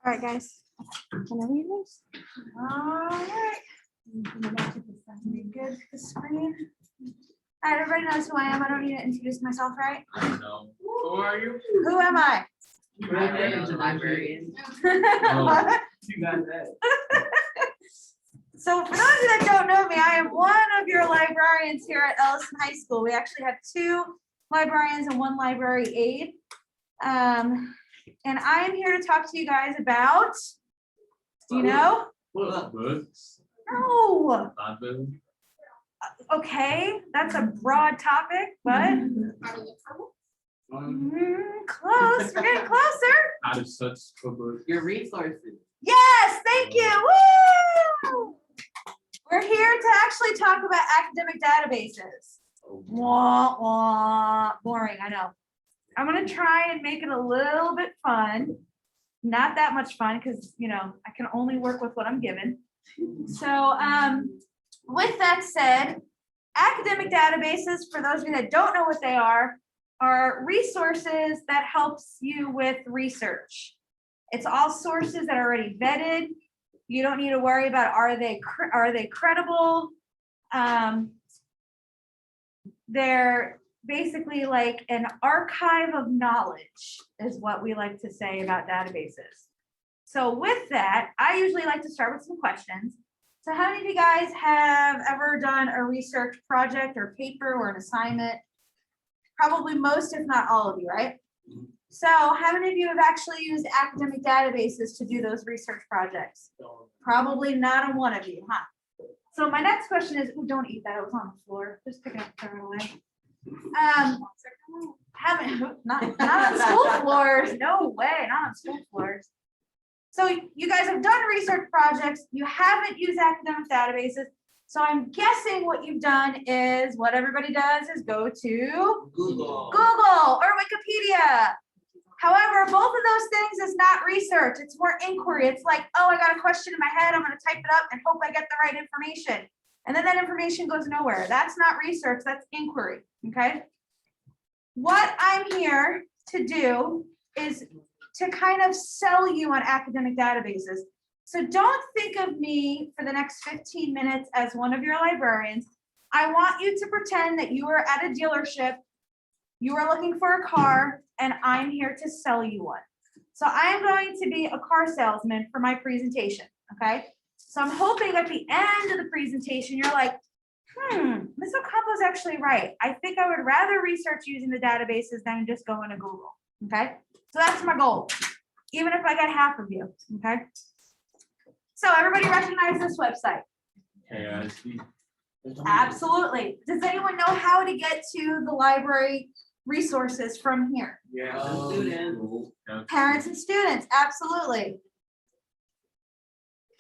All right, guys. Can I read this? All right. You good with the screen? All right, everybody knows who I am. I don't need to introduce myself, right? No. Who are you? Who am I? Librarian. What? You got that. So for those of you that don't know me, I am one of your librarians here at Ellison High School. We actually have 2 librarians and 1 library aide. And I am here to talk to you guys about, do you know? Books. No. Bible. Okay, that's a broad topic, but close. We're getting closer. How to search for books. Your resources. Yes, thank you. Woo! We're here to actually talk about academic databases. Wah, wah. Boring, I know. I'm gonna try and make it a little bit fun. Not that much fun because, you know, I can only work with what I'm given. So with that said, academic databases, for those of you that don't know what they are resources that helps you with research. It's all sources that are already vetted. You don't need to worry about are they credible. They're basically like an archive of knowledge is what we like to say about databases. So with that, I usually like to start with some questions. So how many of you guys have ever done a research project or paper or an assignment? Probably most, if not all of you, right? So how many of you have actually used academic databases to do those research projects? Probably not a one of you, huh? So my next question is, ooh, don't eat that, it was on the floor. Just pick it up and throw it away. Not on school floors, no way, not on school floors. So you guys have done research projects, you haven't used academic databases. So I'm guessing what you've done is what everybody does is go to Google. Google or Wikipedia. However, both of those things is not research. It's more inquiry. It's like, oh, I got a question in my head. I'm going to type it up and hope I get the right information. And then that information goes nowhere. That's not research. That's inquiry. Okay. What I'm here to do is to kind of sell you on academic databases. So don't think of me for the next 15 minutes as one of your librarians. I want you to pretend that you are at a dealership, you are looking for a car, and I'm here to sell you one. So I am going to be a car salesman for my presentation, okay? So I'm hoping at the end of the presentation, you're like, Ms. Ocampo's actually right. I think I would rather research using the databases than just go into Google, okay? So that's my goal, even if I get half of you, okay? So everybody recognize this website? KIC. Absolutely. Does anyone know how to get to the library resources from here? Yeah. Students. Parents and students, absolutely.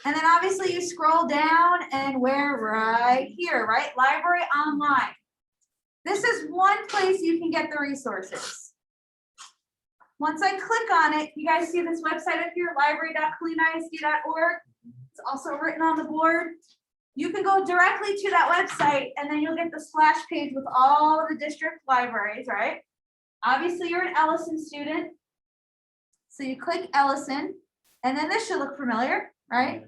And then obviously you scroll down and we're right here, right? Library online. This is one place you can get the resources. Once I click on it, you guys see this website up here, library.cleanisd.org. It's also written on the board. You can go directly to that website and then you'll get the splash page with all of the district libraries, right? Obviously you're an Ellison student. So you click Ellison and then this should look familiar, right?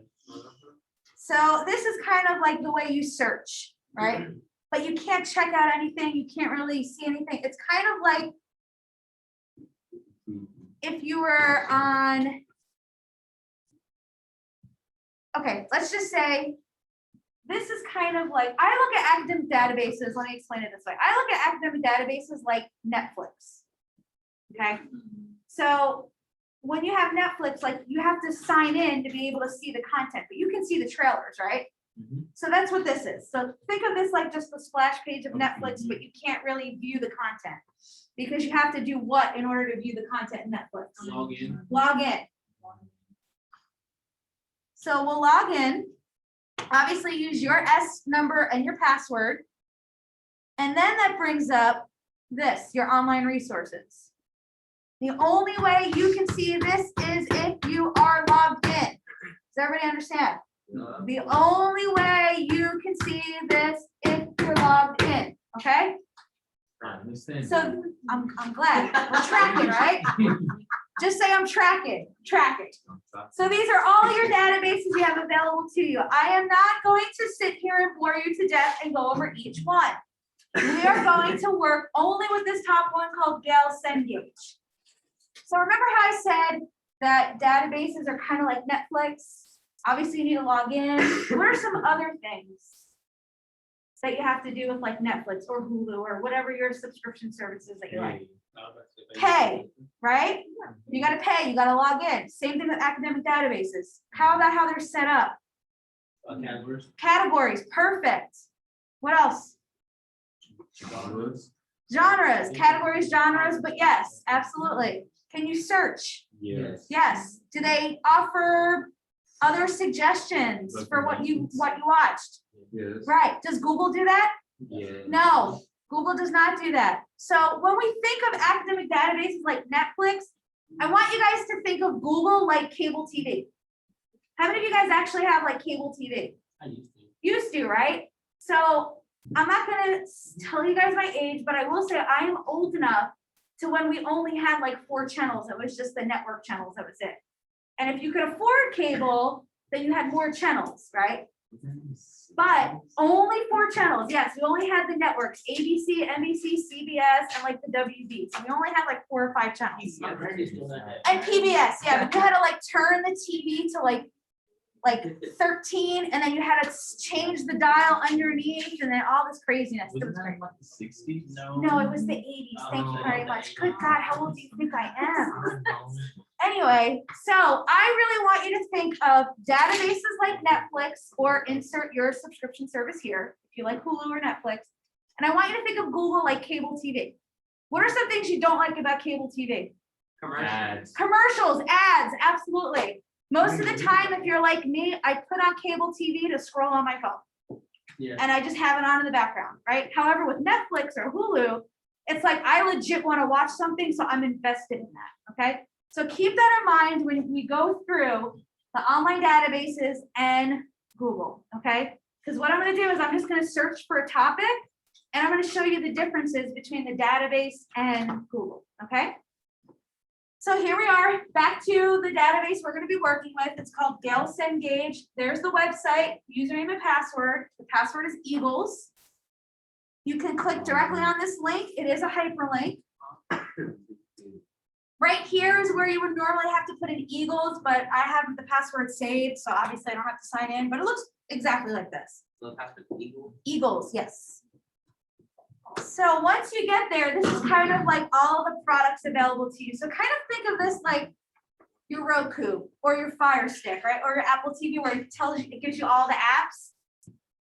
So this is kind of like the way you search, right? But you can't check out anything. You can't really see anything. It's kind of like if you were on, okay, let's just say, this is kind of like, I look at academic databases, let me explain it this way. I look at academic databases like Netflix, okay? So when you have Netflix, like you have to sign in to be able to see the content, but you can see the trailers, right? So that's what this is. So think of this like just the splash page of Netflix, but you can't really view the content because you have to do what in order to view the content in Netflix? Log in. Log in. So we'll log in. Obviously use your S number and your password. And then that brings up this, your online resources. The only way you can see this is if you are logged in. Does everybody understand? The only way you can see this if you're logged in, okay? I understand. So I'm glad we're tracking, right? Just say I'm tracking, track it. So these are all your databases you have available to you. I am not going to sit here and bore you to death and go over each one. We are going to work only with this top one called Ellison. So remember how I said that databases are kind of like Netflix? Obviously, you need to log in. What are some other things that you have to do with like Netflix or Hulu or whatever your subscription services that you like? Pay, right? You got to pay, you got to log in. Same thing with academic databases. How about how they're set up? Categories. Categories, perfect. What else? Genres. Genres, categories, genres, but yes, absolutely. Can you search? Yes. Yes. Do they offer other suggestions for what you watched? Yes. Right. Does Google do that? Yes. No, Google does not do that. So when we think of academic databases like Netflix, I want you guys to think of Google like cable TV. How many of you guys actually have like cable TV? I used to. Used to, right? So I'm not gonna tell you guys my age, but I will say I am old enough to when we only had like 4 channels. It was just the network channels, that was it. And if you could afford cable, then you had more channels, right? But only 4 channels. Yes, we only had the networks, ABC, NBC, CBS, and like the WB. So we only had like 4 or 5 channels. And PBS, yeah, but you had to like turn the TV to like 13, and then you had to change the dial underneath, and then all this craziness. It was great. Like the 60s? No, it was the 80s. Thank you very much. Good God, how old do you think I am? Anyway, so I really want you to think of databases like Netflix, or insert your subscription service here if you like Hulu or Netflix. And I want you to think of Google like cable TV. What are some things you don't like about cable TV? Ads. Commercials, ads, absolutely. Most of the time, if you're like me, I put on cable TV to scroll on my phone. Yeah. And I just have it on in the background, right? However, with Netflix or Hulu, it's like I legit want to watch something, so I'm invested in that, okay? So keep that in mind when we go through the online databases and Google, okay? Because what I'm going to do is I'm just going to search for a topic, and I'm going to show you the differences between the database and Google, okay? So here we are, back to the database we're going to be working with. It's called Ellison. There's the website, username and password. The password is Eagles. You can click directly on this link. It is a hyperlink. Right here is where you would normally have to put in Eagles, but I have the password saved, so obviously I don't have to sign in, but it looks exactly like this. Eagles, yes. So once you get there, this is kind of like all the products available to you. So kind of think of this like your Roku or your Fire Stick, right? Or your Apple TV, where it gives you all the apps.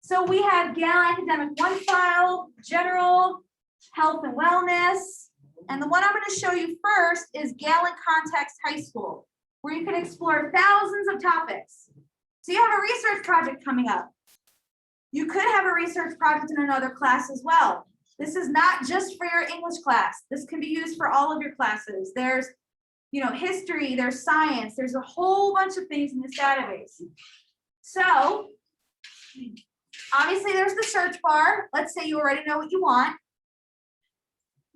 So we have Gale Academic One File, General, Health and Wellness. And the one I'm going to show you first is Gale in Context High School, where you can explore thousands of topics. So you have a research project coming up. You could have a research project in another class as well. This is not just for your English class. This can be used for all of your classes. There's, history, there's science, there's a whole bunch of things in this database. So obviously there's the search bar. Let's say you already know what you want.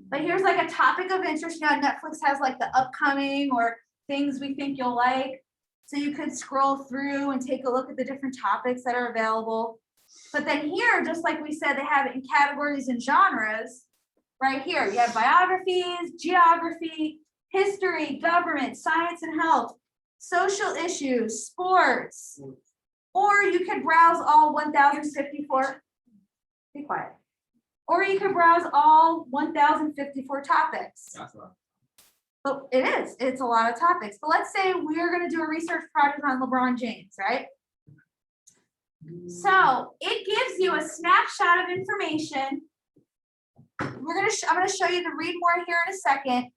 But here's like a topic of interest. Netflix has like the upcoming or things we think you'll like. So you could scroll through and take a look at the different topics that are available. But then here, just like we said, they have it in categories and genres. Right here, you have biographies, geography, history, government, science and health, social issues, sports. Or you could browse all 1,054. Be quiet. Or you could browse all 1,054 topics. That's right. But it's a lot of topics. But let's say we're going to do a research project on LeBron James, right? So it gives you a snapshot of information. I'm going to show you the read more here in a second.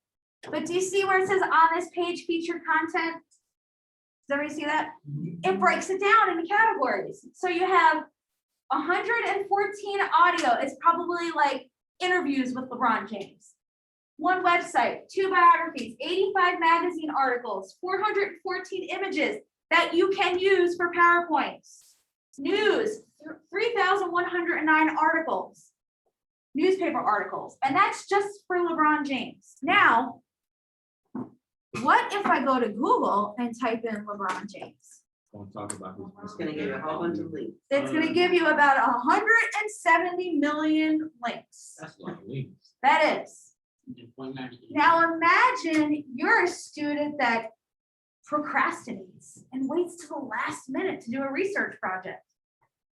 But do you see where it says on this page featured content? Does everybody see that? It breaks it down into categories. So you have 114 audio. It's probably like interviews with LeBron James. 1 website, 2 biographies, 85 magazine articles, 414 images that you can use for PowerPoints. News, 3,109 articles, newspaper articles, and that's just for LeBron James. Now, What if I go to Google and type in LeBron James? Don't talk about who's. It's gonna give you a whole bunch of links. It's gonna give you about 170 million links. That's a lot of links. That is. Now imagine you're a student that procrastinates and waits till the last minute to do a research project.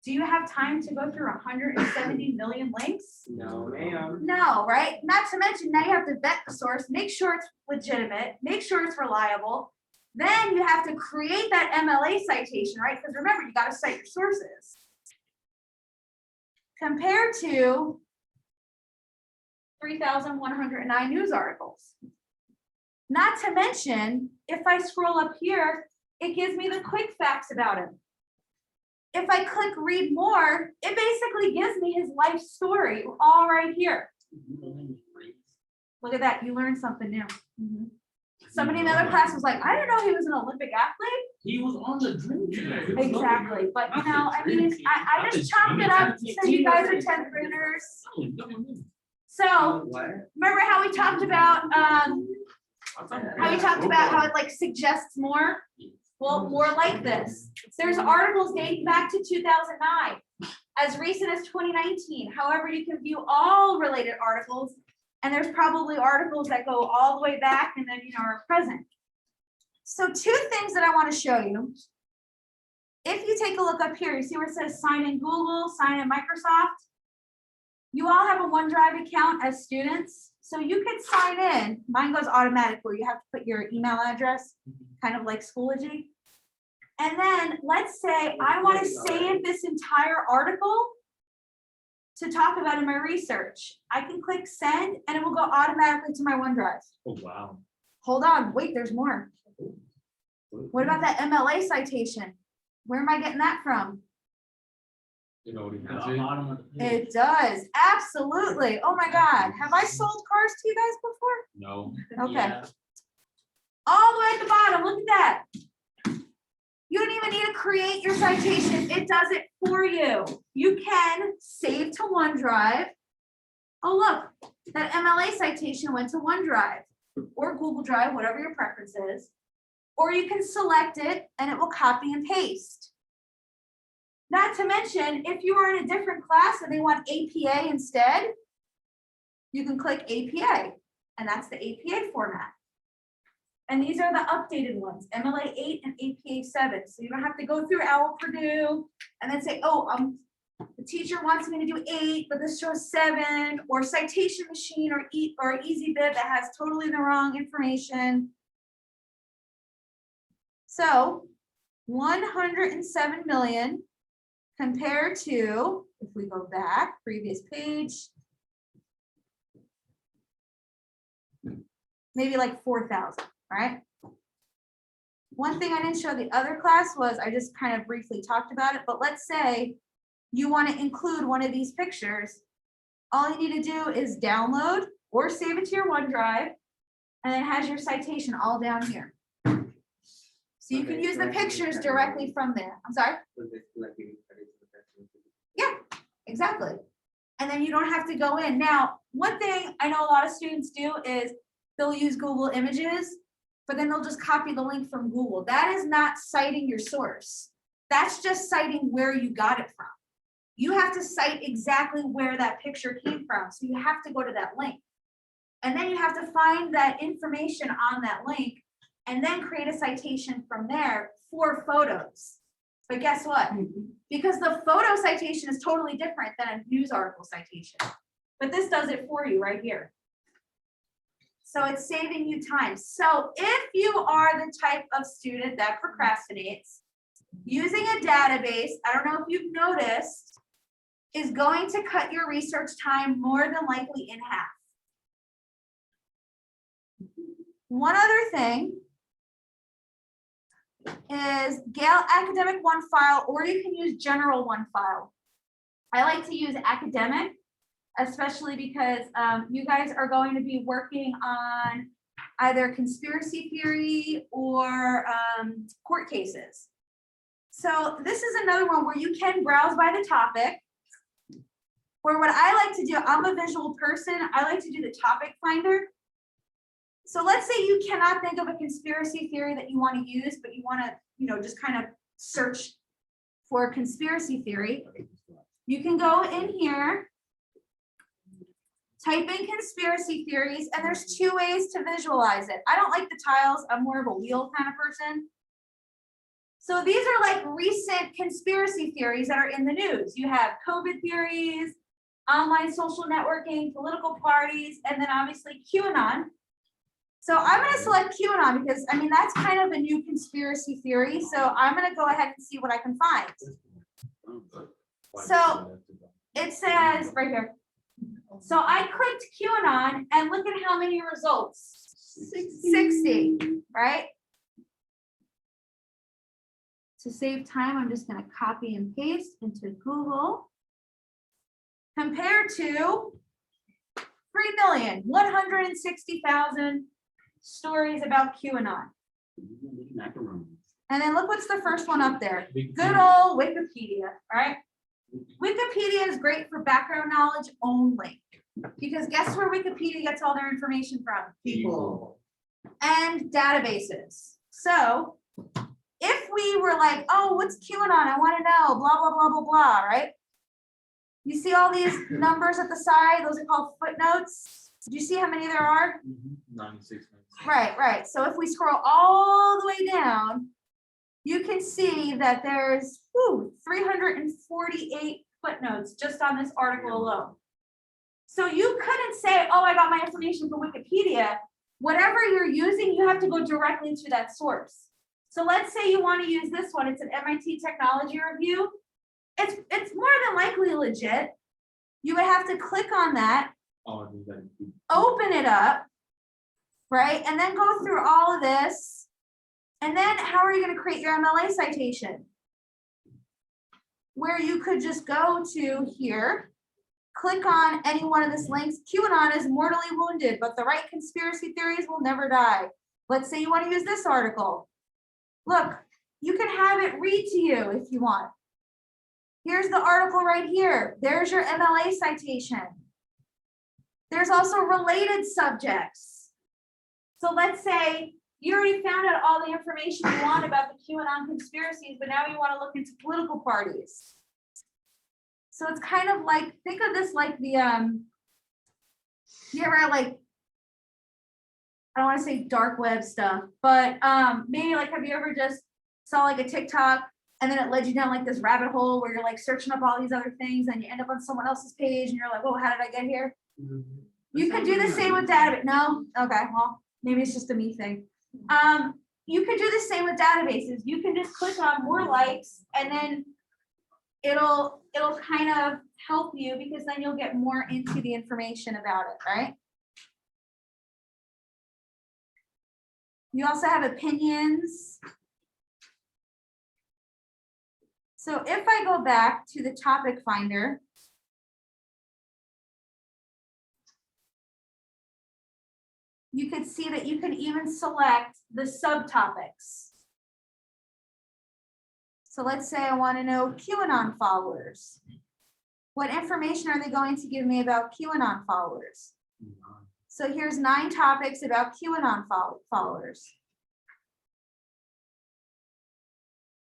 Do you have time to go through 170 million links? No, ma'am. No, right? Not to mention now you have to vet the source, make sure it's legitimate, make sure it's reliable. Then you have to create that MLA citation, right? Because remember, you got to cite your sources. Compared to 3,109 news articles. Not to mention, if I scroll up here, it gives me the quick facts about him. If I click read more, it basically gives me his life story all right here. Look at that, you learned something new. Somebody in the other class was like, I didn't know he was an Olympic athlete. He was on the dream team. Exactly, but you know, I mean, I just chopped it up since you guys are 10th graders. So What? remember how we talked about, how it like suggests more? Well, more like this. There's articles dating back to 2009, as recent as 2019. However, you can view all related articles, and there's probably articles that go all the way back and then, you know, are present. So 2 things that I want to show you. If you take a look up here, you see where it says sign in Google, sign in Microsoft. You all have a OneDrive account as students, so you could sign in. Mine goes automatic where you have to put your email address, kind of like Schoology. And then let's say I want to save this entire article to talk about in my research. I can click send and it will go automatically to my OneDrive. Oh, wow. Hold on, wait, there's more. What about that MLA citation? Where am I getting that from? You know what he has it? It does, absolutely. Oh my God, have I sold cars to you guys before? No. Okay. Yeah. All the way at the bottom, look at that. You don't even need to create your citation. It does it for you. You can save to OneDrive. Oh, look, that MLA citation went to OneDrive or Google Drive, whatever your preference is. Or you can select it and it will copy and paste. Not to mention, if you are in a different class and they want APA instead, you can click APA, and that's the APA format. And these are the updated ones, MLA 8 and APA 7. So you don't have to go through OWL Purdue and then say, oh, the teacher wants me to do 8, but this shows 7, or Citation Machine or EasyBib that has totally the wrong information. So 107 million compared to, if we go back, previous page, maybe like 4,000, right? One thing I didn't show the other class was, I just kind of briefly talked about it, but let's say you want to include one of these pictures. All you need to do is download or save it to your OneDrive, and it has your citation all down here. So you can use the pictures directly from there. I'm sorry? Yeah, exactly. And then you don't have to go in. Now, one thing I know a lot of students do is they'll use Google Images, but then they'll just copy the link from Google. That is not citing your source. That's just citing where you got it from. You have to cite exactly where that picture came from. So you have to go to that link. And then you have to find that information on that link and then create a citation from there for photos. But guess what? Because the photo citation is totally different than a news article citation. But this does it for you right here. So it's saving you time. So if you are the type of student that procrastinates, using a database, I don't know if you've noticed, is going to cut your research time more than likely in half. One other thing is Gale Academic One File, or you can use General One File. I like to use Academic, especially because you guys are going to be working on either conspiracy theory or court cases. So this is another one where you can browse by the topic. Or what I like to do, I'm a visual person, I like to do the topic finder. So let's say you cannot think of a conspiracy theory that you want to use, but you want to, just kind of search for a conspiracy theory. You can go in here, type in conspiracy theories, and there's two ways to visualize it. I don't like the tiles. I'm more of a wheel kind of person. So these are like recent conspiracy theories that are in the news. You have COVID theories, online social networking, political parties, and then obviously QAnon. So I'm going to select QAnon because, that's kind of a new conspiracy theory. So I'm going to go ahead and see what I can find. So it says right here. So I clicked QAnon and look at how many results. 60, right? To save time, I'm just going to copy and paste into Google. Compared to 3,160,000 stories about QAnon. And then look what's the first one up there. Good old Wikipedia, right? Wikipedia is great for background knowledge only. Because guess where Wikipedia gets all their information from? People. And databases. So if we were like, oh, what's QAnon? I want to know, blah, blah, blah, blah, blah, right? You see all these numbers at the side? Those are called footnotes. Do you see how many there are? 96. Right. So if we scroll all the way down, you can see that there's 348 footnotes just on this article alone. So you couldn't say, oh, I got my information from Wikipedia. Whatever you're using, you have to go directly to that source. So let's say you want to use this one. It's an MIT technology review. It's more than likely legit. You would have to click on that, open it up, right? And then go through all of this. And then how are you going to create your MLA citation? Where you could just go to here, click on any one of these links. QAnon is mortally wounded, but the right conspiracy theories will never die. Let's say you want to use this article. Look, you can have it read to you if you want. Here's the article right here. There's your MLA citation. There's also related subjects. So let's say you already found out all the information you want about the QAnon conspiracies, but now you want to look into political parties. So it's kind of like, think of this like the, you ever like, I don't want to say dark web stuff, but maybe like, have you ever just saw like a TikTok and then it led you down like this rabbit hole where you're like searching up all these other things and you end up on someone else's page and you're like, oh, how did I get here? You could do the same with data. No? Okay, well, maybe it's just a me thing. You could do the same with databases. You can just click on more likes and then it'll kind of help you because then you'll get more into the information about it, right? You also have opinions. So if I go back to the topic finder, you could see that you can even select the subtopics. So let's say I want to know QAnon followers. What information are they going to give me about QAnon followers? So here's 9 topics about QAnon followers.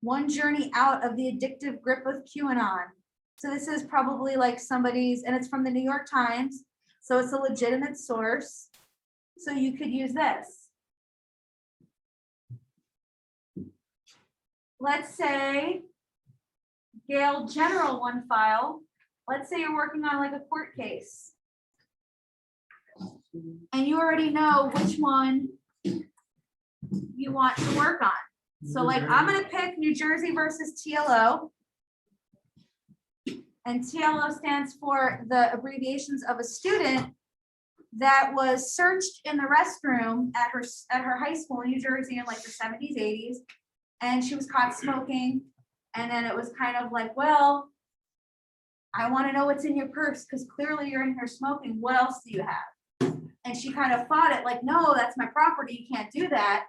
One journey out of the addictive grip of QAnon. So this is probably like somebody's, and it's from the New York Times. So it's a legitimate source. So you could use this. Let's say Gale General one file. Let's say you're working on like a court case. And you already know which one you want to work on. So like I'm going to pick New Jersey versus TLO. And TLO stands for the abbreviations of a student that was searched in the restroom at her high school in New Jersey in like the 70s, 80s. And she was caught smoking. And then it was kind of like, well, I want to know what's in your purse because clearly you're in here smoking. What else do you have? And she kind of fought it like, no, that's my property. You can't do that.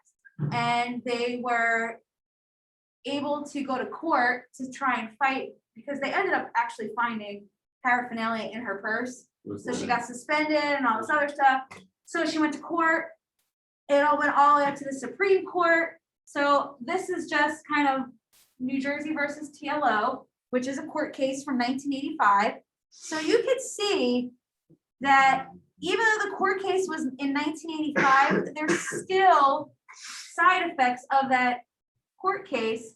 And they were able to go to court to try and fight because they ended up actually finding paraphernalia in her purse. So she got suspended and all this other stuff. So she went to court It all went all the way up to the Supreme Court. So this is just kind of New Jersey versus TLO, which is a court case from 1985. So you could see that even though the court case was in 1985, there's still side effects of that court case.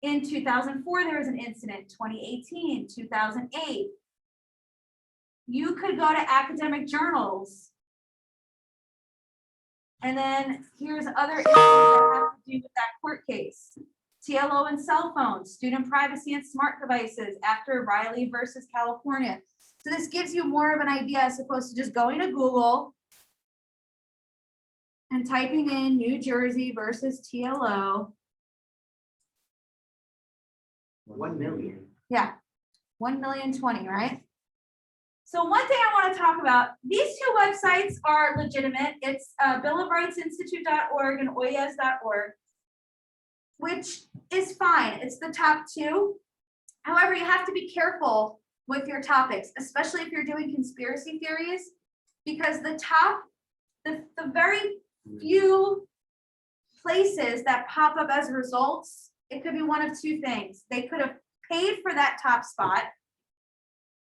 In 2004, there was an incident, 2018, 2008. You could go to academic journals. And then here's other issues that have to do with that court case. TLO and cell phones, student privacy and smart devices after Riley versus California. So this gives you more of an idea as opposed to just going to Google and typing in New Jersey versus TLO. 1 million. Yeah, 1,000,020, right? So one thing I want to talk about, these two websites are legitimate. It's Bill of Rights Institute.org and oyes.org, which is fine. It's the top two. However, you have to be careful with your topics, especially if you're doing conspiracy theories, because the very few places that pop up as results, it could be one of two things. They could have paid for that top spot,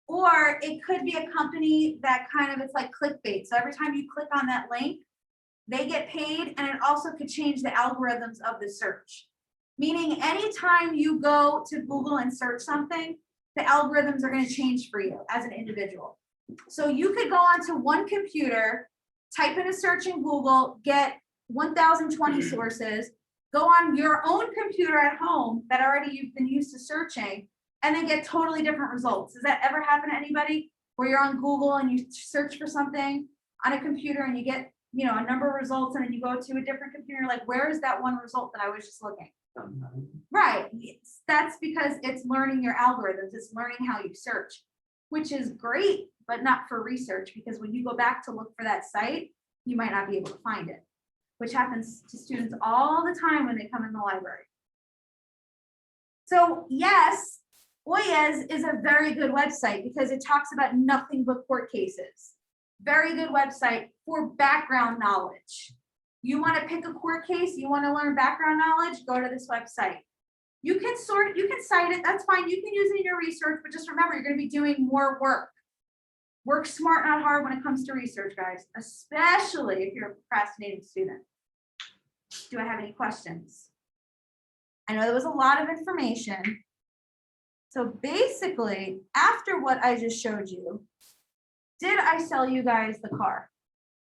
or it could be a company that kind of, it's like clickbait. So every time you click on that link, they get paid, and it also could change the algorithms of the search. Meaning anytime you go to Google and search something, the algorithms are going to change for you as an individual. So you could go onto one computer, type in a search in Google, get 1,020 sources, go on your own computer at home that already you've been used to searching, and then get totally different results. Does that ever happen to anybody where you're on Google and you search for something on a computer and you get, a number of results, and then you go to a different computer, like, where is that one result that I was just looking? Right. That's because it's learning your algorithms. It's learning how you search, which is great, but not for research, because when you go back to look for that site, you might not be able to find it, which happens to students all the time when they come in the library. So yes, Oyes is a very good website because it talks about nothing but court cases. Very good website for background knowledge. You want to pick a court case, you want to learn background knowledge, go to this website. You can cite it, that's fine. You can use it in your research, but just remember, you're going to be doing more work. Work smart, not hard when it comes to research, guys, especially if you're a procrastinating student. Do I have any questions? I know there was a lot of information. So basically, after what I just showed you, did I sell you guys the car?